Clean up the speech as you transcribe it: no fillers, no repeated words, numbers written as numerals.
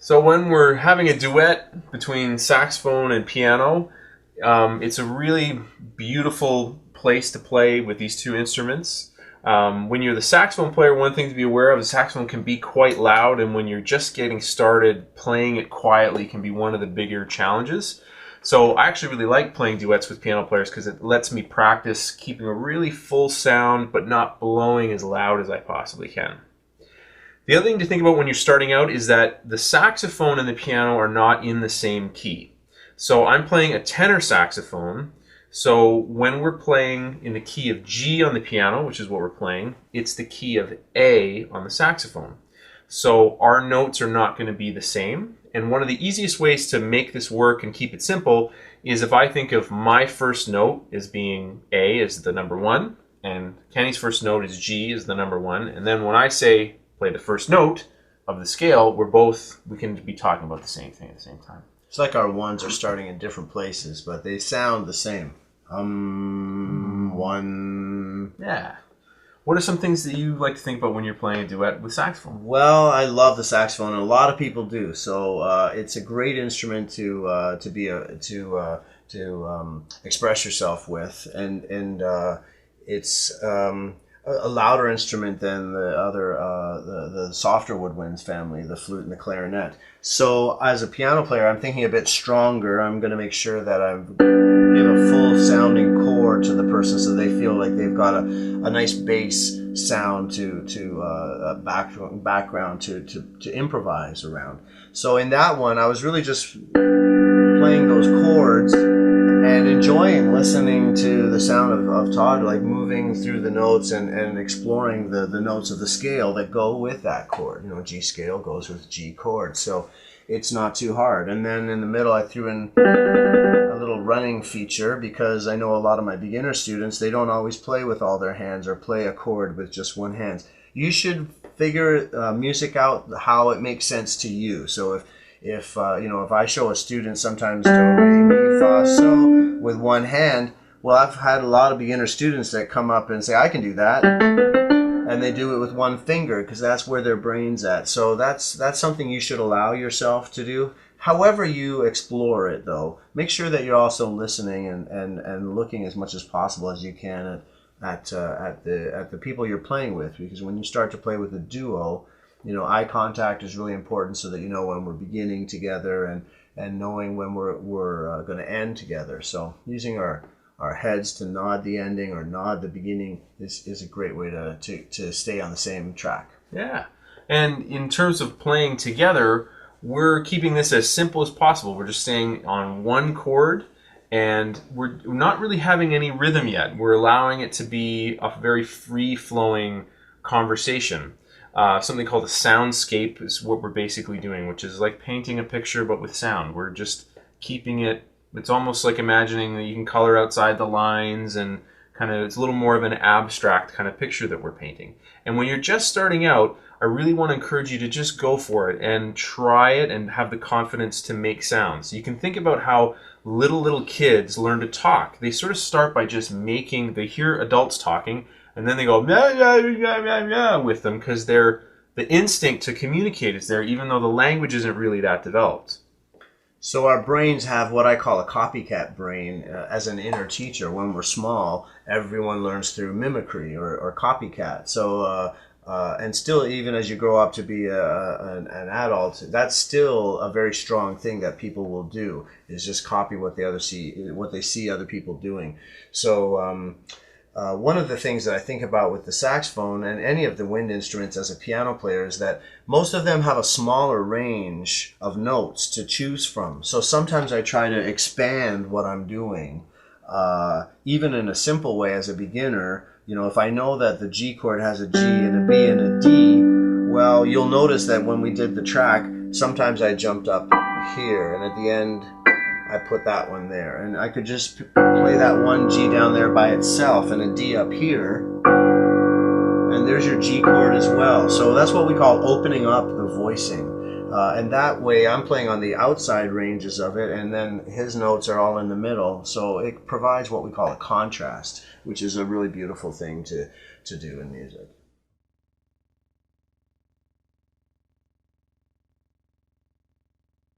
So when we're having a duet between saxophone and piano, it's a really beautiful place to play with these two instruments. When you're the saxophone player, one thing to be aware of, the saxophone can be quite loud, and when you're just getting started, playing it quietly can be one of the bigger challenges. So I actually really like playing duets with piano players because it lets me practice keeping a really full sound but not blowing as loud as I possibly can. The other thing to think about when you're starting out is that the saxophone and the piano are not in the same key. So I'm playing a tenor saxophone. So when we're playing in the key of G on the piano, which is what we're playing, it's the key of A on the saxophone. So our notes are not going to be the same. And one of the easiest ways to make this work and keep it simple is if I think of my first note as being A as the number one, and Kenny's first note is G as the number one, and then when I say play the first note of the scale, we can be talking about the same thing at the same time. It's like our ones are starting in different places, but they sound the same. One. Yeah. What are some things that you like to think about when you're playing a duet with saxophone? Well, I love the saxophone, and a lot of people do. So it's a great instrument to express yourself with, and it's a louder instrument than the other the softer woodwinds family, the flute and the clarinet. So as a piano player, I'm thinking a bit stronger. I'm going to make sure that I give a full sounding chord to the person so they feel like they've got a nice bass sound to background to improvise around. So in that one, I was really just playing those chords and enjoying listening to the sound of Todd, like moving through the notes and exploring the notes of the scale that go with that chord. You know, G scale goes with G chord, so it's not too hard. And then in the middle, I threw in a little running feature because I know a lot of my beginner students, they don't always play with all their hands or play a chord with just one hand. You should figure music out how it makes sense to you. So if I show a student sometimes do, re, mi, fa, so with one hand, well, I've had a lot of beginner students that come up and say, I can do that. And they do it with one finger because that's where their brain's at. So that's something you should allow yourself to do. However you explore it, though, make sure that you're also listening and looking as much as possible as you can at the people you're playing with. Because when you start to play with a duo, eye contact is really important so that you know when we're beginning together and knowing when we're going to end together. So using our heads to nod the ending or nod the beginning is a great way to stay on the same track. Yeah. And in terms of playing together, we're keeping this as simple as possible. We're just staying on one chord, and we're not really having any rhythm yet. We're allowing it to be a very free-flowing conversation. Something called a soundscape is what we're basically doing, which is like painting a picture but with sound. We're just keeping it. It's almost like imagining that you can color outside the lines and it's a little more of an abstract kind of picture that we're painting. And when you're just starting out, I really want to encourage you to just go for it and try it and have the confidence to make sounds. You can think about how little kids learn to talk. They sort of start by just they hear adults talking, and then they go meow, meow, meow, meow, meow with them because the instinct to communicate is there, even though the language isn't really that developed. So our brains have what I call a copycat brain as an inner teacher. When we're small, everyone learns through mimicry or copycat. So and still, even as you grow up to be an adult, that's still a very strong thing that people will do, is just copy what they see other people doing. So one of the things that I think about with the saxophone and any of the wind instruments as a piano player is that most of them have a smaller range of notes to choose from. So sometimes I try to expand what I'm doing, even in a simple way as a beginner. If I know that the G chord has a G and a B and a D, well, you'll notice that when we did the track, sometimes I jumped up here, and at the end, I put that one there. And I could just play that one G down there by itself and a D up here. And there's your G chord as well. So that's what we call opening up the voicing. And that way I'm playing on the outside ranges of it, and then his notes are all in the middle. So it provides what we call a contrast, which is a really beautiful thing to do in music.